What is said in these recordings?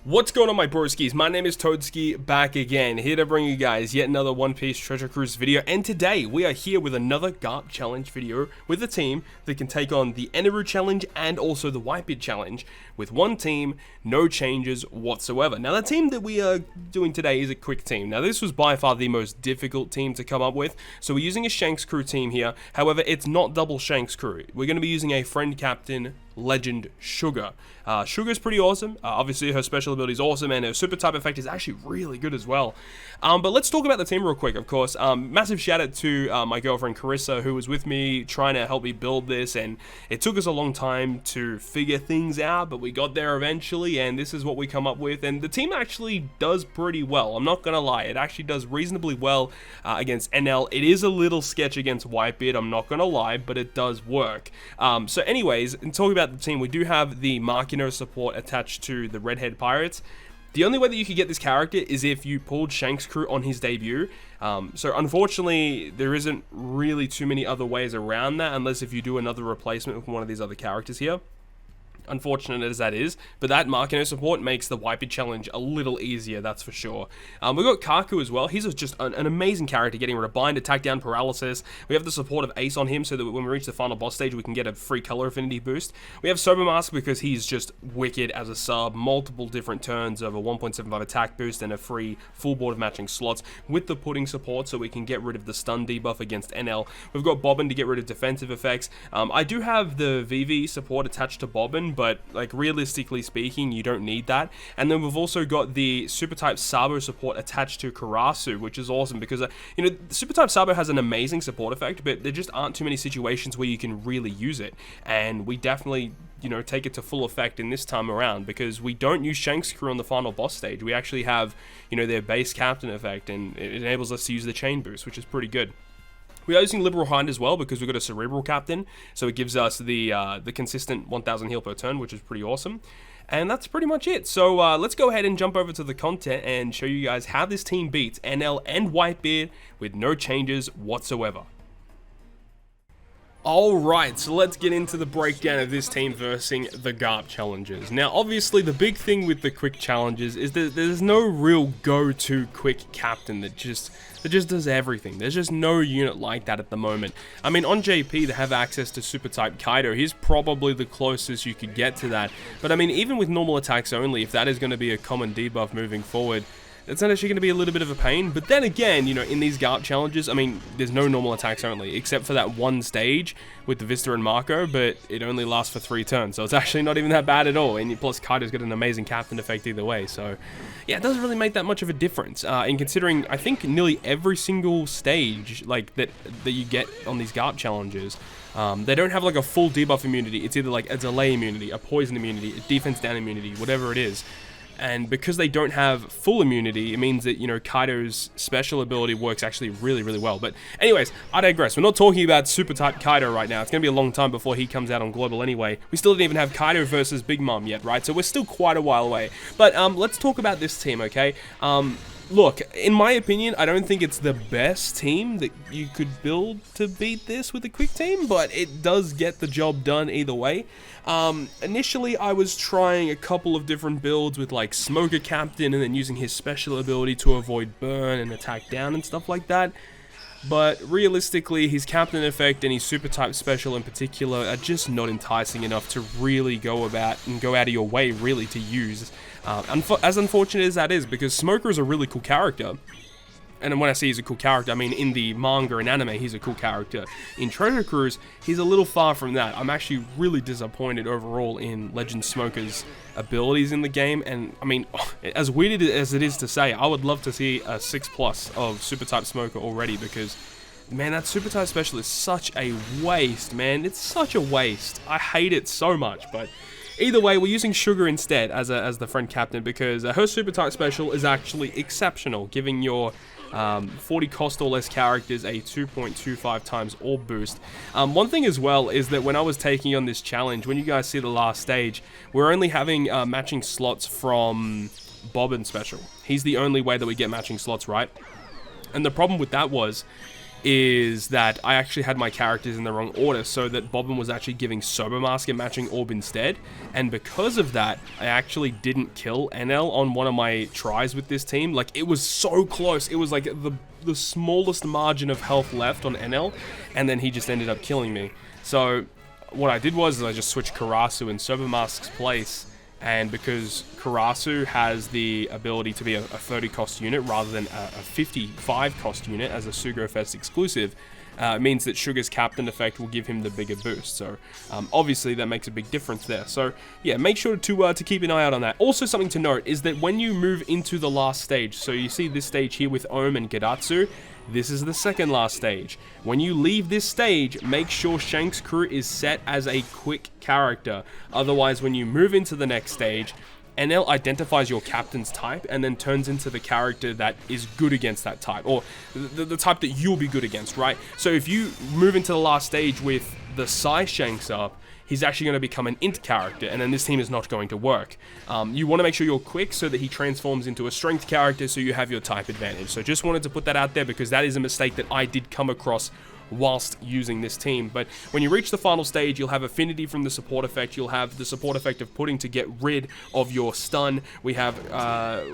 What's going on, my broskiis? My name is Toadskii, back again, here to bring you guys yet another One Piece Treasure Cruise video, and today we are here with another GARP challenge video with a team that can take on the ENEL challenge and also the Whitebeard challenge with one team, no changes whatsoever. Now, the team that we are doing today is a quick team. Now, this was by far the most difficult team to come up with, so we're using a Shanks crew team here. However, it's not double Shanks crew. We're going to be using a friend captain, Legend Sugar. Sugar's pretty awesome. Obviously, her special ability is awesome, and her super type effect is actually really good as well. But let's talk about the team real quick, of course. Massive shout out to my girlfriend Carissa, who was with me trying to help me build this, and it took us a long time to figure things out, but we got there eventually, and this is what we come up with. And the team actually does pretty well. I'm not gonna lie, it actually does reasonably well against ENEL. It is a little sketch against Whitebeard, I'm not gonna lie, but it does work. So anyways, in talking about the team, we do have the Markino support attached to the Redhead Pirates. The only way that you could get this character is if you pulled Shanks crew on his debut. So unfortunately, there isn't really too many other ways around that, unless if you do another replacement with one of these other characters here. Unfortunate as that is, but that Markino support makes the Whitebeard challenge a little easier, that's for sure. We've got Kaku as well. He's just an amazing character, getting rid of bind, attack down, paralysis. We have the support of Ace on him, so that when we reach the final boss stage, we can get a free color affinity boost. We have Sober Mask because he's just wicked as a sub, multiple different turns of a 1.75 attack boost and a free full board of matching slots with the pudding support, so we can get rid of the stun debuff against ENEL. We've got Bobbin to get rid of defensive effects. I do have the VV support attached to Bobbin, but like realistically speaking, you don't need that. And then we've also got the super type Sabo support attached to Karasu, which is awesome because you know, super type Sabo has an amazing support effect, but there just aren't too many situations where you can really use it, and we definitely, you know, take it to full effect in this time around because we don't use Shanks crew on the final boss stage. We actually have, you know, their base captain effect, and it enables us to use the chain boost, which is pretty good. We are using Liberal Hind as well because we've got a Cerebral Captain, so it gives us the consistent 1000 heal per turn, which is pretty awesome. And that's pretty much it. So let's go ahead and jump over to the content and show you guys how this team beats ENEL and Whitebeard with no changes whatsoever. Alright, so let's get into the breakdown of this team versing the GARP challenges. Now, obviously, the big thing with the quick challenges is that there's no real go-to quick captain that just does everything. There's just no unit like that at the moment. I mean, on JP, they have access to super type Kaido. He's probably the closest you could get to that. But I mean, even with normal attacks only, if that is going to be a common debuff moving forward, it's actually going to be a little bit of a pain. But then again, you know, in these GARP challenges, I mean, there's no normal attacks only, except for that one stage with the Vista and Marco, but it only lasts for 3 turns, so it's actually not even that bad at all. And plus, Kaido's got an amazing captain effect either way, so yeah, it doesn't really make that much of a difference. In considering, I think nearly every single stage like that you get on these GARP challenges, they don't have like a full debuff immunity. It's either like a delay immunity, a poison immunity, a defense down immunity, whatever it is. And because they don't have full immunity, it means that, you know, Kaido's special ability works actually really, really well. But anyways, I digress. We're not talking about super type Kaido right now. It's going to be a long time before he comes out on global anyway. We still didn't even have Kaido versus Big Mom yet, right? So we're still quite a while away. But let's talk about this team, okay? Look, in my opinion, I don't think it's the best team that you could build to beat this with a quick team, but it does get the job done either way. Initially, I was trying a couple of different builds with like Smoker Captain and then using his special ability to avoid burn and attack down and stuff like that. But realistically, his captain effect and his super type special in particular are just not enticing enough to really go out of your way really to use. As unfortunate as that is, because Smoker is a really cool character. And when I say he's a cool character, I mean in the manga and anime, he's a cool character. In Treasure Cruise, he's a little far from that. I'm actually really disappointed overall in Legend Smoker's abilities in the game. And I mean, as weird as it is to say, I would love to see a 6+ of Super Type Smoker already, because man, that Super Type special is such a waste, man. It's such a waste. I hate it so much, but either way, we're using Sugar instead as the friend captain because her super type special is actually exceptional, giving your 40 cost or less characters a 2.25 times orb boost. One thing as well is that when I was taking on this challenge, when you guys see the last stage, we're only having matching slots from Bobbin special. He's the only way that we get matching slots, right? And the problem with that was, is that I actually had my characters in the wrong order, so that Bobbin was actually giving Sober Mask a matching orb instead, and because of that, I actually didn't kill ENEL on one of my tries with this team. Like, it was so close. It was like the smallest margin of health left on ENEL, and then he just ended up killing me. So what I did was I just switched Karasu in Sober Mask's place, and because Karasu has the ability to be a 30 cost unit rather than a 55 cost unit as a Sugo Fest exclusive, it means that Sugar's Captain effect will give him the bigger boost. So obviously that makes a big difference there. So yeah, make sure to keep an eye out on that. Also, something to note is that when you move into the last stage, so you see this stage here with Ohm and Gedatsu, this is the second last stage. When you leave this stage, make sure Shank's crew is set as a quick character. Otherwise, when you move into the next stage, ENEL identifies your captain's type and then turns into the character that is good against that type, or the type that you'll be good against, right? So if you move into the last stage with the Psy Shanks up, he's actually going to become an int character, and then this team is not going to work. You want to make sure you're quick so that he transforms into a strength character so you have your type advantage. So just wanted to put that out there because that is a mistake that I did come across whilst using this team. But when you reach the final stage, you'll have affinity from the support effect. You'll have the support effect of putting to get rid of your stun. We have,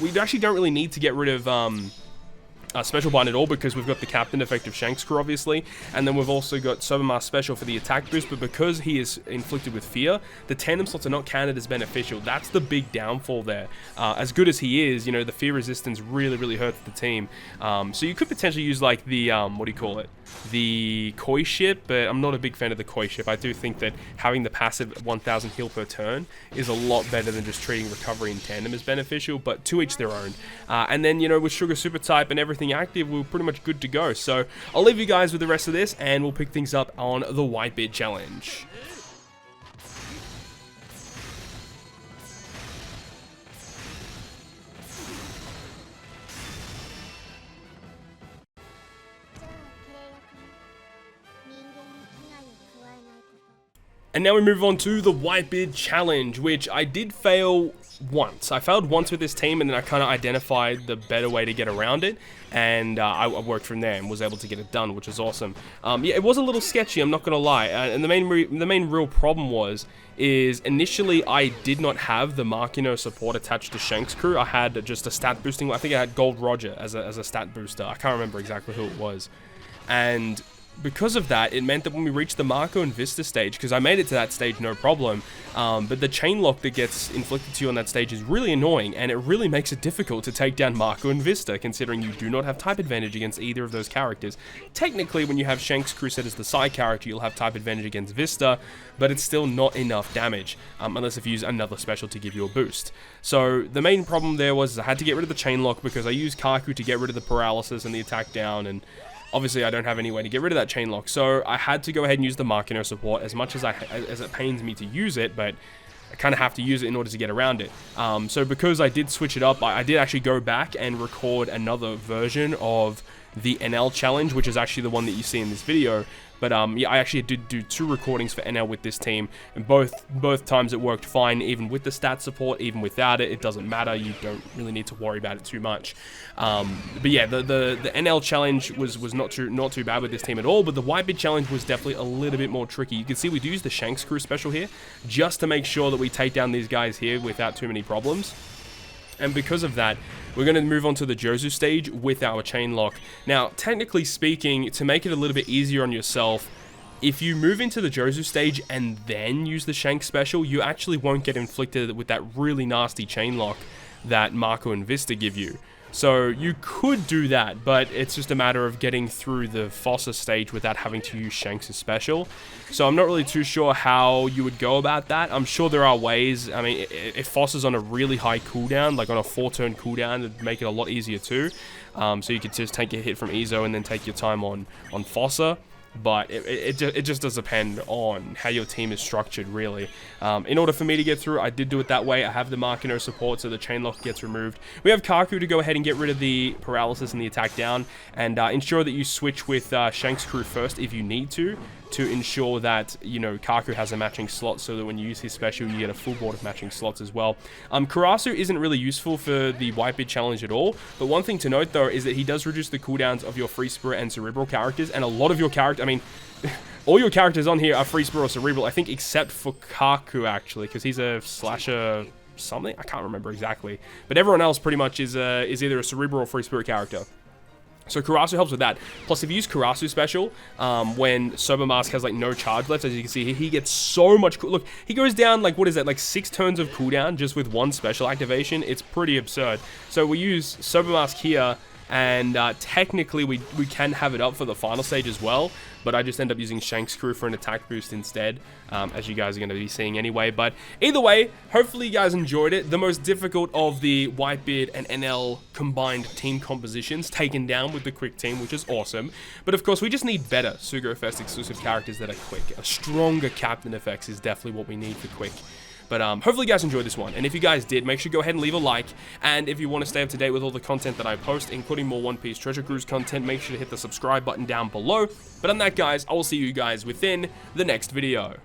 we actually don't really need to get rid of Special Bind at all because we've got the Captain effect of Shank's crew, obviously, and then we've also got Sober Mask Special for the attack boost, but because he is inflicted with fear, the tandem slots are not counted as beneficial. That's the big downfall there. As good as he is, you know, the fear resistance really hurts the team. So you could potentially use like the, what do you call it? The Koi ship, but I'm not a big fan of the Koi ship. I do think that having the passive 1000 heal per turn is a lot better than just treating recovery in tandem as beneficial, but to each their own. And then, you know, with Sugar Super Type and everything active, we're pretty much good to go. So I'll leave you guys with the rest of this, and we'll pick things up on the Whitebeard Challenge. And now we move on to the Whitebeard Challenge, which I did fail once. I failed once with this team, and then I kind of identified the better way to get around it, and I worked from there and was able to get it done, which is awesome. Yeah, it was a little sketchy, I'm not gonna lie, and the main real problem is initially I did not have the Markino support attached to Shank's crew. I had just a stat boosting. I think I had Gold Roger as a stat booster. I can't remember exactly who it was, and because of that, it meant that when we reached the Marco and Vista stage, because I made it to that stage no problem, but the chain lock that gets inflicted to you on that stage is really annoying, and it really makes it difficult to take down Marco and Vista, considering you do not have type advantage against either of those characters. Technically, when you have Shank's crew set as the side character, you'll have type advantage against Vista, but it's still not enough damage, unless if you use another special to give you a boost. So the main problem there was I had to get rid of the chain lock because I used Kaku to get rid of the paralysis and the attack down, and obviously I don't have any way to get rid of that chain lock, so I had to go ahead and use the Markino support as much as it pains me to use it, but I kind of have to use it in order to get around it. So because I did switch it up, I did actually go back and record another version of the ENEL challenge, which is actually the one that you see in this video. But yeah, I actually did do 2 recordings for ENEL with this team, and both times it worked fine, even with the stat support, even without it. It doesn't matter. You don't really need to worry about it too much. But yeah, the ENEL challenge was not too bad with this team at all. But the Whitebeard challenge was definitely a little bit more tricky. You can see we do use the Shank's crew special here, just to make sure that we take down these guys here without too many problems. And because of that, we're going to move on to the Jozu stage with our chain lock. Now, technically speaking, to make it a little bit easier on yourself, if you move into the Jozu stage and then use the Shank special, you actually won't get inflicted with that really nasty chain lock that Marco and Vista give you. So you could do that, but it's just a matter of getting through the Fossa stage without having to use Shanks' special. So I'm not really too sure how you would go about that. I'm sure there are ways. I mean, if Fossa's on a really high cooldown, like on a 4-turn cooldown, it'd make it a lot easier too. So you could just take a hit from Ezo and then take your time on Fossa. But it just does depend on how your team is structured, really. In order for me to get through, I did do it that way. I have the Markino support, so the chain lock gets removed. We have Kaku to go ahead and get rid of the paralysis and the attack down, and ensure that you switch with Shank's crew first if you need to to ensure that, you know, Kaku has a matching slot so that when you use his special, you get a full board of matching slots as well. Karasu isn't really useful for the Whitebeard challenge at all, but one thing to note though is that he does reduce the cooldowns of your Free Spirit and Cerebral characters, and a lot of your characters, I mean, all your characters on here are Free Spirit or Cerebral, I think, except for Kaku actually, because he's a slasher something, I can't remember exactly, but everyone else pretty much is either a Cerebral or Free Spirit character. So Karasu helps with that. Plus, if you use Karasu special, when Sober Mask has like no charge left, as you can see, he gets so much. Look, he goes down like, what is that, like 6 turns of cooldown just with 1 special activation. It's pretty absurd. So we use Sober Mask here, and technically we can have it up for the final stage as well, but I just end up using Shank's Crew for an attack boost instead, as you guys are going to be seeing anyway. But either way, hopefully you guys enjoyed it. The most difficult of the Whitebeard and NL combined team compositions taken down with the quick team, which is awesome. But of course, we just need better Sugo Fest exclusive characters that are quick. A stronger captain effects is definitely what we need for quick. But hopefully you guys enjoyed this one, and if you guys did, make sure you go ahead and leave a like, and if you want to stay up to date with all the content that I post, including more One Piece Treasure Cruise content, make sure to hit the subscribe button down below. But on that, guys, I will see you guys within the next video.